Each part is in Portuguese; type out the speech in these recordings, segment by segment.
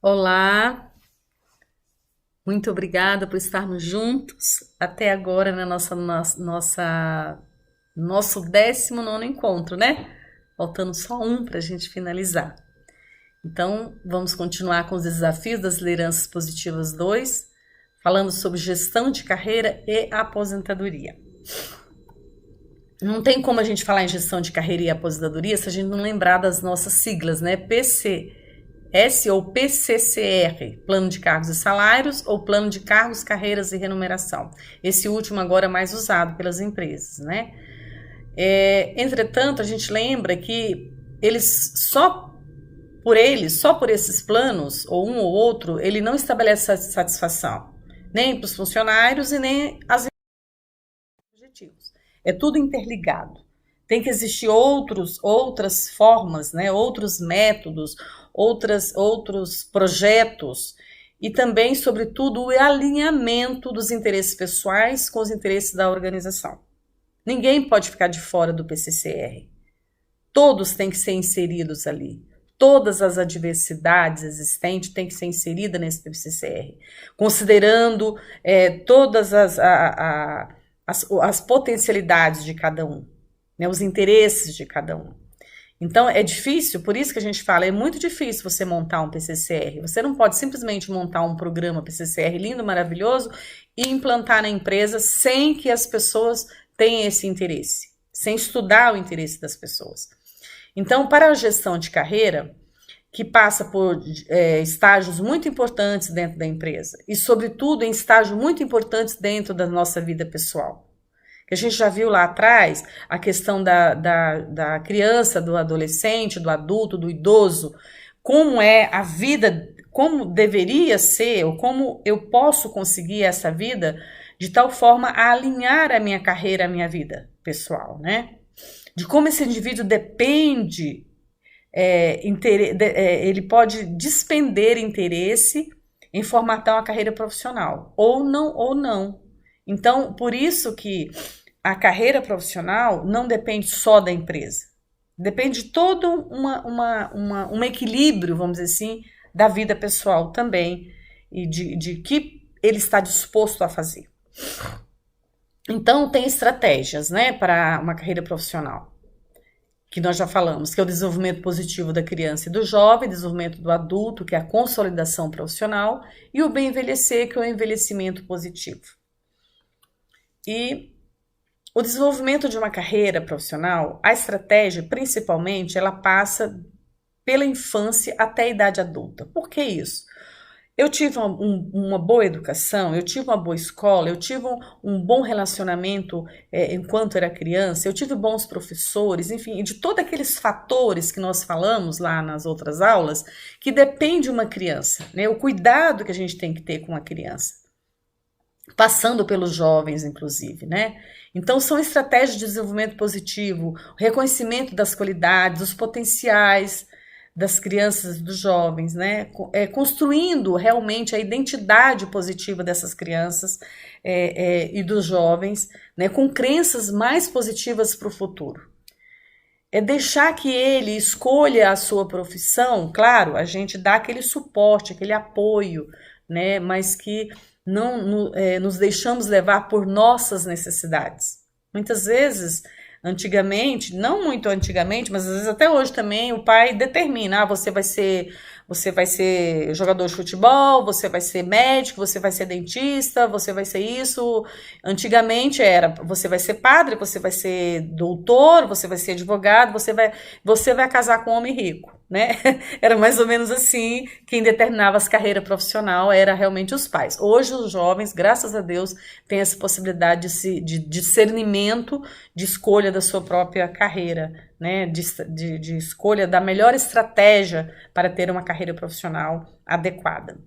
Olá, muito obrigada por estarmos juntos até agora na nosso 19º encontro, né? Faltando só um para a gente finalizar. Então, vamos continuar com os desafios das lideranças positivas 2, falando sobre gestão de carreira e aposentadoria. Não tem como a gente falar em gestão de carreira e aposentadoria se a gente não lembrar das nossas siglas, né? PCS ou PCCR, Plano de Cargos e Salários, ou Plano de Cargos, Carreiras e Remuneração. Esse último agora é mais usado pelas empresas, né? Entretanto, a gente lembra que só por esses planos, ou um ou outro, ele não estabelece satisfação, nem para os funcionários e nem as objetivos. É tudo interligado. Tem que existir outras formas, né? Outros métodos, outros projetos e também, sobretudo, o alinhamento dos interesses pessoais com os interesses da organização. Ninguém pode ficar de fora do PCCR. Todos têm que ser inseridos ali. Todas as adversidades existentes têm que ser inseridas nesse PCCR, considerando todas as potencialidades de cada um, né, os interesses de cada um. Então é difícil, por isso que a gente fala, é muito difícil você montar um PCCR. Você não pode simplesmente montar um programa PCCR lindo, maravilhoso e implantar na empresa sem que as pessoas tenham esse interesse, sem estudar o interesse das pessoas. Então, para a gestão de carreira, que passa por estágios muito importantes dentro da empresa e, sobretudo, em estágios muito importantes dentro da nossa vida pessoal. Que a gente já viu lá atrás a questão da criança, do adolescente, do adulto, do idoso, como é a vida, como deveria ser, ou como eu posso conseguir essa vida de tal forma a alinhar a minha carreira, a minha vida pessoal, né? De como esse indivíduo depende, ele pode despender interesse em formatar uma carreira profissional, ou não. Então, por isso que a carreira profissional não depende só da empresa, depende de todo um equilíbrio, vamos dizer assim, da vida pessoal também, e de que ele está disposto a fazer. Então, tem estratégias, né, para uma carreira profissional, que nós já falamos, que é o desenvolvimento positivo da criança e do jovem, desenvolvimento do adulto, que é a consolidação profissional, e o bem envelhecer, que é o envelhecimento positivo. E o desenvolvimento de uma carreira profissional, a estratégia, principalmente, ela passa pela infância até a idade adulta. Por que isso? Eu tive uma boa educação, eu tive uma boa escola, eu tive um bom relacionamento enquanto era criança, eu tive bons professores, enfim, de todos aqueles fatores que nós falamos lá nas outras aulas, que depende de uma criança, né? O cuidado que a gente tem que ter com a criança, passando pelos jovens, inclusive, né? Então, são estratégias de desenvolvimento positivo, reconhecimento das qualidades, dos potenciais das crianças e dos jovens, né? Construindo realmente a identidade positiva dessas crianças e dos jovens, né? Com crenças mais positivas para o futuro. É deixar que ele escolha a sua profissão, claro, a gente dá aquele suporte, aquele apoio, né? Mas que não nos deixamos levar por nossas necessidades. Muitas vezes, antigamente, não muito antigamente, mas às vezes até hoje também, o pai determina, você vai ser jogador de futebol, você vai ser médico, você vai ser dentista, você vai ser isso. Antigamente era, você vai ser padre, você vai ser doutor, você vai ser advogado, você vai casar com um homem rico, né? Era mais ou menos assim, quem determinava as carreiras profissional era realmente os pais. Hoje os jovens, graças a Deus, têm essa possibilidade de discernimento, de escolha da sua própria carreira, né? De escolha da melhor estratégia para ter uma carreira profissional adequada.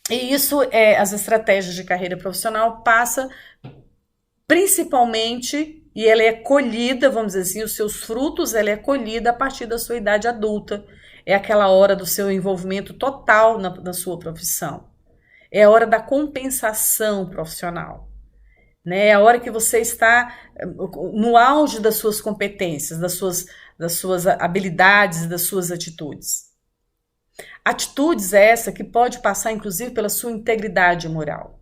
E isso, as estratégias de carreira profissional passa principalmente, e ela é colhida, vamos dizer assim, os seus frutos, ela é colhida a partir da sua idade adulta. É aquela hora do seu envolvimento total na sua profissão. É a hora da compensação profissional. Né? É a hora que você está no auge das suas competências, das suas habilidades, das suas atitudes. Atitudes essa que pode passar, inclusive, pela sua integridade moral.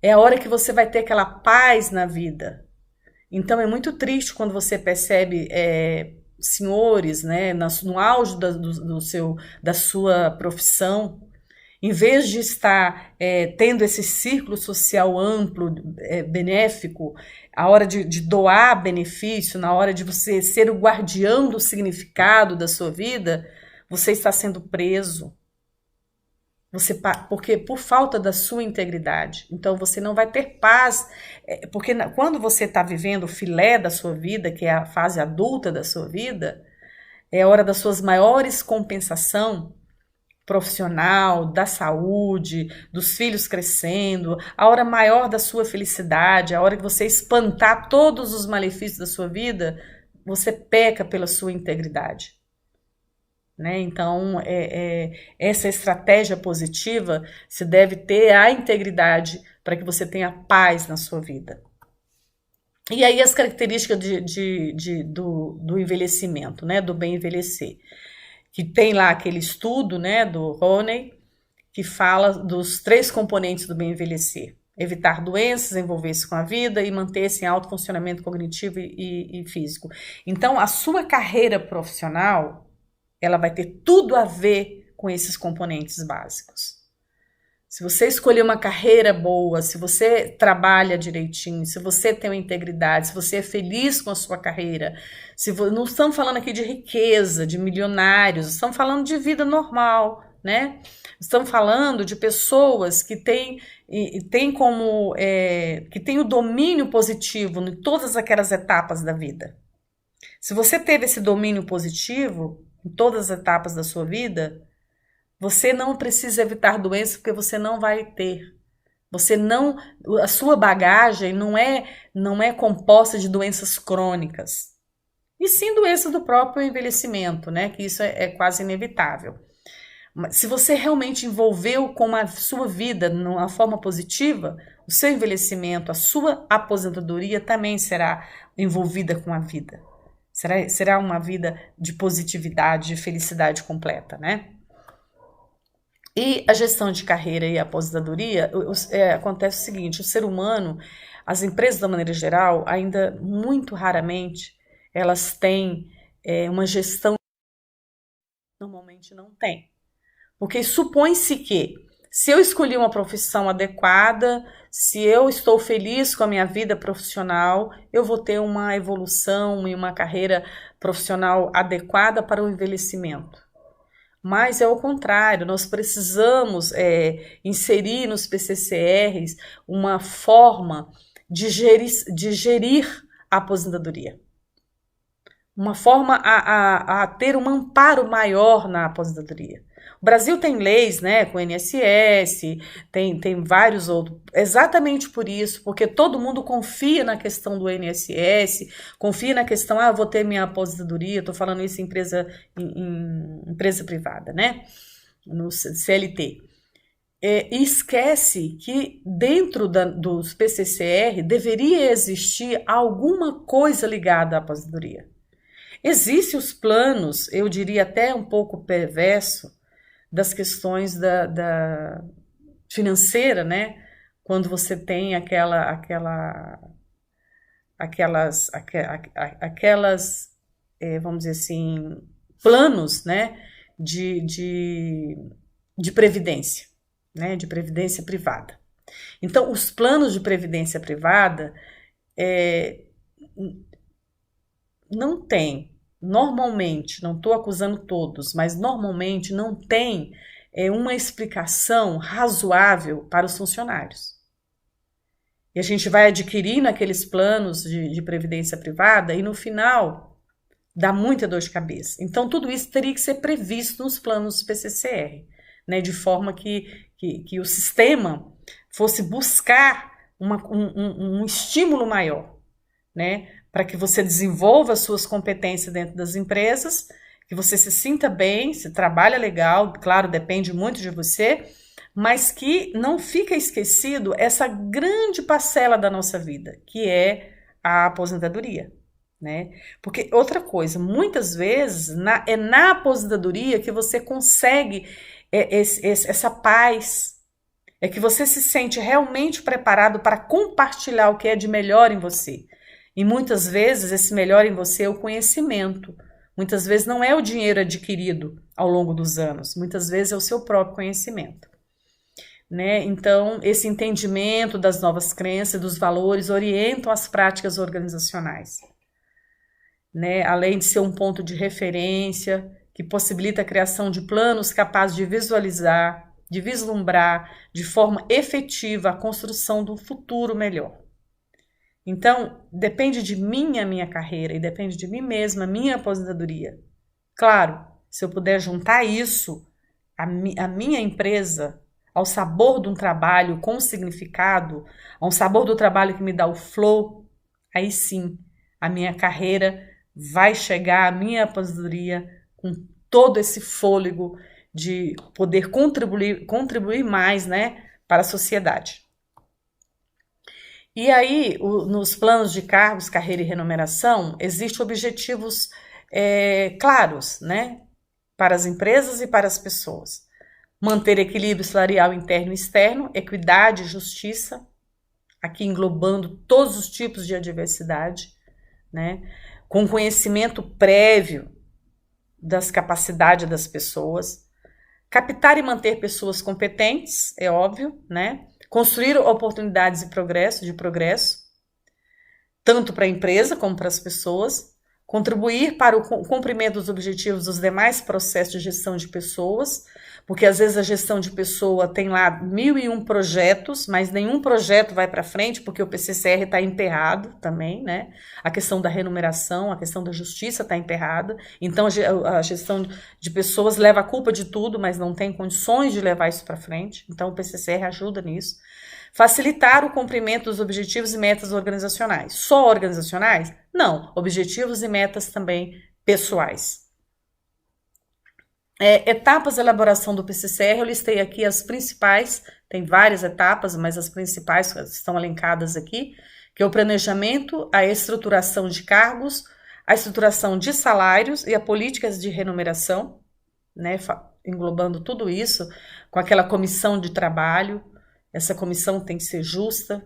É a hora que você vai ter aquela paz na vida. Então é muito triste quando você percebe senhores, né, no auge da sua profissão, em vez de estar tendo esse círculo social amplo, benéfico, a hora de doar benefício, na hora de você ser o guardião do significado da sua vida, você está sendo preso. Porque por falta da sua integridade. Então você não vai ter paz, porque quando você está vivendo o filé da sua vida, que é a fase adulta da sua vida, é a hora das suas maiores compensação profissional, da saúde, dos filhos crescendo, a hora maior da sua felicidade, a hora que você espantar todos os malefícios da sua vida, você peca pela sua integridade. Né? Então, essa estratégia positiva se deve ter a integridade para que você tenha paz na sua vida. E aí as características do envelhecimento, né? Do bem envelhecer. Que tem lá aquele estudo, né, do Roney, que fala dos 3 componentes do bem envelhecer. Evitar doenças, envolver-se com a vida e manter-se em alto funcionamento cognitivo e físico. Então, a sua carreira profissional, ela vai ter tudo a ver com esses componentes básicos. Se você escolher uma carreira boa, se você trabalha direitinho, se você tem uma integridade, se você é feliz com a sua carreira, não estamos falando aqui de riqueza, de milionários, estamos falando de vida normal, né? Estamos falando de pessoas que têm o domínio positivo em todas aquelas etapas da vida. Se você teve esse domínio positivo em todas as etapas da sua vida, você não precisa evitar doenças porque você não vai ter. A sua bagagem não é composta de doenças crônicas. E sim doenças do próprio envelhecimento, né? Que isso é quase inevitável. Mas se você realmente envolveu com a sua vida de uma forma positiva, o seu envelhecimento, a sua aposentadoria também será envolvida com a vida. Será uma vida de positividade, de felicidade completa, né? E a gestão de carreira e a aposentadoria, acontece o seguinte, o ser humano, as empresas da maneira geral, ainda muito raramente, elas têm uma gestão que normalmente não tem. Porque supõe-se que, se eu escolhi uma profissão adequada, se eu estou feliz com a minha vida profissional, eu vou ter uma evolução e uma carreira profissional adequada para o envelhecimento. Mas é o contrário, nós precisamos inserir nos PCCRs uma forma de gerir a aposentadoria. Uma forma a ter um amparo maior na aposentadoria. O Brasil tem leis, né, com o INSS, tem vários outros, exatamente por isso, porque todo mundo confia na questão do INSS, confia na questão, eu vou ter minha aposentadoria, estou falando isso em empresa privada, né, no CLT. E esquece que dentro dos PCCR deveria existir alguma coisa ligada à aposentadoria. Existem os planos, eu diria até um pouco perverso, das questões da financeira, né? Quando você tem aquelas vamos dizer assim, planos, né? De previdência, né? De previdência privada. Então, os planos de previdência privada não tem. Normalmente, não estou acusando todos, mas normalmente não tem uma explicação razoável para os funcionários. E a gente vai adquirindo aqueles planos de previdência privada e no final dá muita dor de cabeça. Então tudo isso teria que ser previsto nos planos do PCCR, né, de forma que o sistema fosse buscar um estímulo maior, né, para que você desenvolva as suas competências dentro das empresas, que você se sinta bem, se trabalha legal, claro, depende muito de você, mas que não fica esquecido essa grande parcela da nossa vida, que é a aposentadoria. né? Porque outra coisa, muitas vezes é na aposentadoria que você consegue essa paz, é que você se sente realmente preparado para compartilhar o que é de melhor em você. E muitas vezes esse melhor em você é o conhecimento. Muitas vezes não é o dinheiro adquirido ao longo dos anos, muitas vezes é o seu próprio conhecimento, né? Então, esse entendimento das novas crenças, dos valores, orientam as práticas organizacionais, né? Além de ser um ponto de referência que possibilita a criação de planos capazes de visualizar, de vislumbrar de forma efetiva a construção de um futuro melhor. Então, depende de mim a minha carreira e depende de mim mesma a minha aposentadoria. Claro, se eu puder juntar isso à minha empresa, ao sabor de um trabalho com significado, a um sabor do trabalho que me dá o flow, aí sim, a minha carreira vai chegar, a minha aposentadoria, com todo esse fôlego de poder contribuir mais, né, para a sociedade. E aí, nos planos de cargos, carreira e remuneração, existem objetivos claros, né, para as empresas e para as pessoas. Manter equilíbrio salarial interno e externo, equidade e justiça, aqui englobando todos os tipos de adversidade, né, com conhecimento prévio das capacidades das pessoas, captar e manter pessoas competentes, é óbvio, né, construir oportunidades de progresso, tanto para a empresa como para as pessoas, contribuir para o cumprimento dos objetivos dos demais processos de gestão de pessoas, porque às vezes a gestão de pessoa tem lá 1001 projetos, mas nenhum projeto vai para frente porque o PCCR está emperrado também, né? A questão da remuneração, a questão da justiça está emperrada, então a gestão de pessoas leva a culpa de tudo, mas não tem condições de levar isso para frente, então o PCCR ajuda nisso. Facilitar o cumprimento dos objetivos e metas organizacionais. Só organizacionais? Não, objetivos e metas também pessoais. Etapas da elaboração do PCCR, eu listei aqui as principais, tem várias etapas, mas as principais estão elencadas aqui, que é o planejamento, a estruturação de cargos, a estruturação de salários e a políticas de remuneração, né, englobando tudo isso, com aquela comissão de trabalho. Essa comissão tem que ser justa,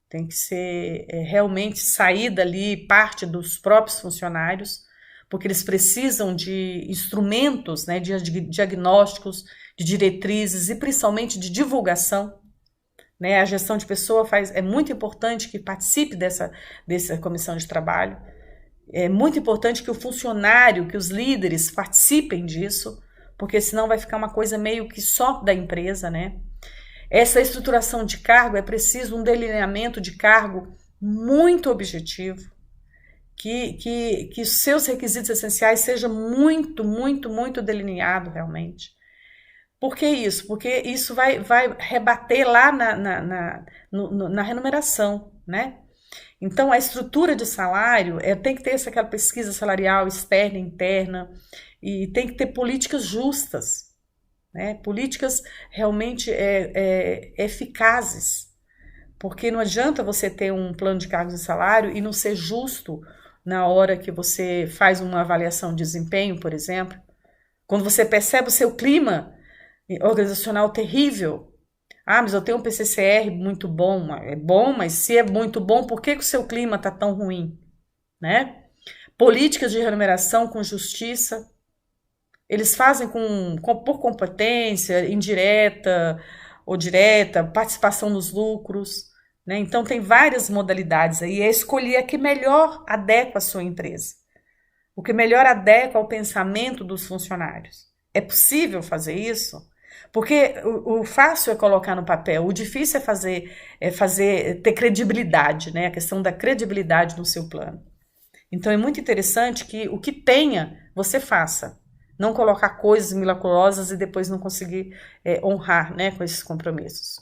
tem que ser realmente sair dali parte dos próprios funcionários, porque eles precisam de instrumentos, né, de diagnósticos, de diretrizes e principalmente de divulgação, né? A gestão de pessoa é muito importante que participe dessa comissão de trabalho, é muito importante que o funcionário, que os líderes participem disso, porque senão vai ficar uma coisa meio que só da empresa, né? Essa estruturação de cargo é preciso um delineamento de cargo muito objetivo, que os seus requisitos essenciais seja muito, muito, muito delineado realmente. Por que isso? Porque isso vai rebater lá na remuneração, né? Então, a estrutura de salário tem que ter aquela pesquisa salarial externa e interna, e tem que ter políticas justas, né? Políticas realmente eficazes, porque não adianta você ter um plano de cargos e salário e não ser justo na hora que você faz uma avaliação de desempenho, por exemplo, quando você percebe o seu clima organizacional terrível. Ah, mas eu tenho um PCCR muito bom. É bom, mas se é muito bom, por que o seu clima está tão ruim? Né? Políticas de remuneração com justiça. Eles fazem por competência, indireta ou direta, participação nos lucros, né? Então tem várias modalidades aí, é escolher a que melhor adequa a sua empresa, o que melhor adequa ao pensamento dos funcionários. É possível fazer isso? Porque o fácil é colocar no papel, o difícil é ter credibilidade, né? A questão da credibilidade no seu plano. Então é muito interessante que o que tenha, você faça. Não colocar coisas milagrosas e depois não conseguir honrar, né, com esses compromissos.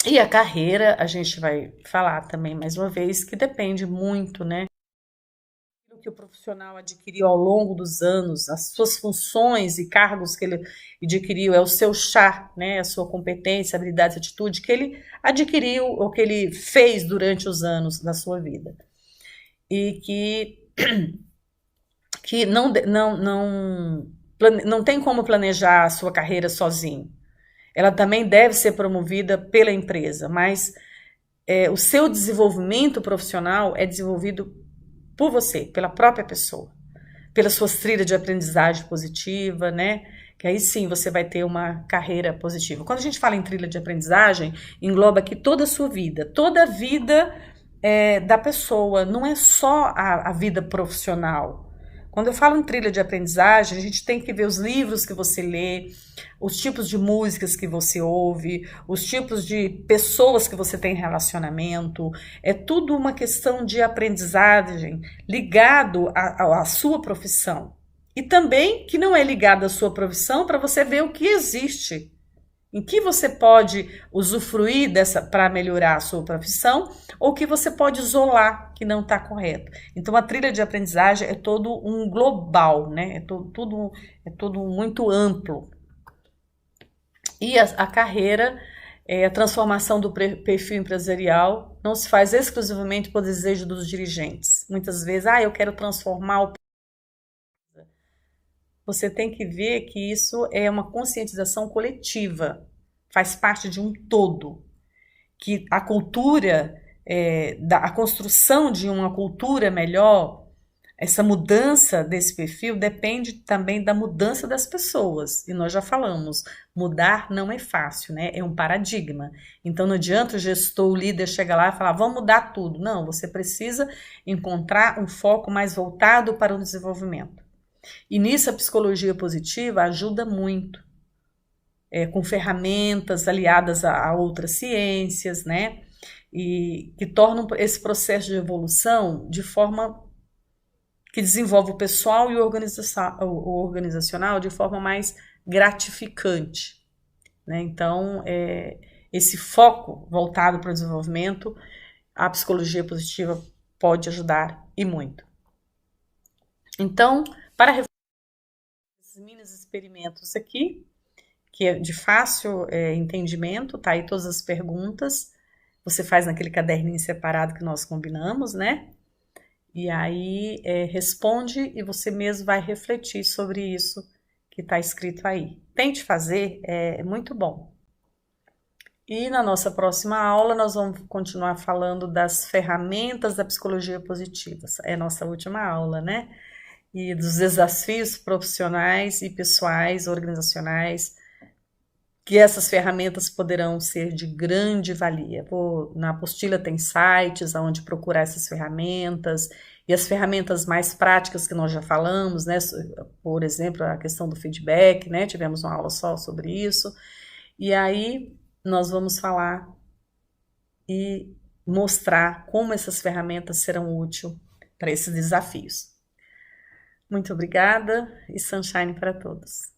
E a carreira, a gente vai falar também mais uma vez, que depende muito, né, do que o profissional adquiriu ao longo dos anos, as suas funções e cargos que ele adquiriu, é o seu chá, né, a sua competência, habilidade, atitude que ele adquiriu ou que ele fez durante os anos da sua vida. e que não tem como planejar a sua carreira sozinho. Ela também deve ser promovida pela empresa, mas o seu desenvolvimento profissional é desenvolvido por você, pela própria pessoa, pelas suas trilhas de aprendizagem positiva, né? Que aí sim você vai ter uma carreira positiva. Quando a gente fala em trilha de aprendizagem, engloba aqui toda a sua vida, toda a vida da pessoa, não é só a vida profissional. Quando eu falo em trilha de aprendizagem, a gente tem que ver os livros que você lê, os tipos de músicas que você ouve, os tipos de pessoas que você tem relacionamento. É tudo uma questão de aprendizagem ligado à sua profissão. E também que não é ligado à sua profissão para você ver o que existe. Em que você pode usufruir dessa para melhorar a sua profissão ou que você pode isolar que não está correto. Então a trilha de aprendizagem é todo um global, né? É tudo muito amplo. E a carreira, a transformação do perfil empresarial não se faz exclusivamente por desejo dos dirigentes. Muitas vezes, eu quero transformar o. Você tem que ver que isso é uma conscientização coletiva, faz parte de um todo, que a cultura, a construção de uma cultura melhor, essa mudança desse perfil depende também da mudança das pessoas. E nós já falamos, mudar não é fácil, né? É um paradigma. Então não adianta o gestor, o líder chegar lá e falar, vamos mudar tudo. Não, você precisa encontrar um foco mais voltado para o desenvolvimento. E nisso a psicologia positiva ajuda muito, com ferramentas aliadas a outras ciências, né? E que tornam esse processo de evolução de forma que desenvolve o pessoal e o organizacional de forma mais gratificante, né? Então, esse foco voltado para o desenvolvimento, a psicologia positiva pode ajudar e muito. Então, para esses mini experimentos aqui, que é de fácil entendimento, tá aí todas as perguntas, você faz naquele caderninho separado que nós combinamos, né? E aí responde e você mesmo vai refletir sobre isso que está escrito aí. Tente fazer, é muito bom. E na nossa próxima aula nós vamos continuar falando das ferramentas da psicologia positiva. É a nossa última aula, né? E dos desafios profissionais e pessoais, organizacionais, que essas ferramentas poderão ser de grande valia. Na apostila tem sites onde procurar essas ferramentas, e as ferramentas mais práticas que nós já falamos, né? Por exemplo, a questão do feedback, né? Tivemos uma aula só sobre isso. E aí nós vamos falar e mostrar como essas ferramentas serão úteis para esses desafios. Muito obrigada e sunshine para todos.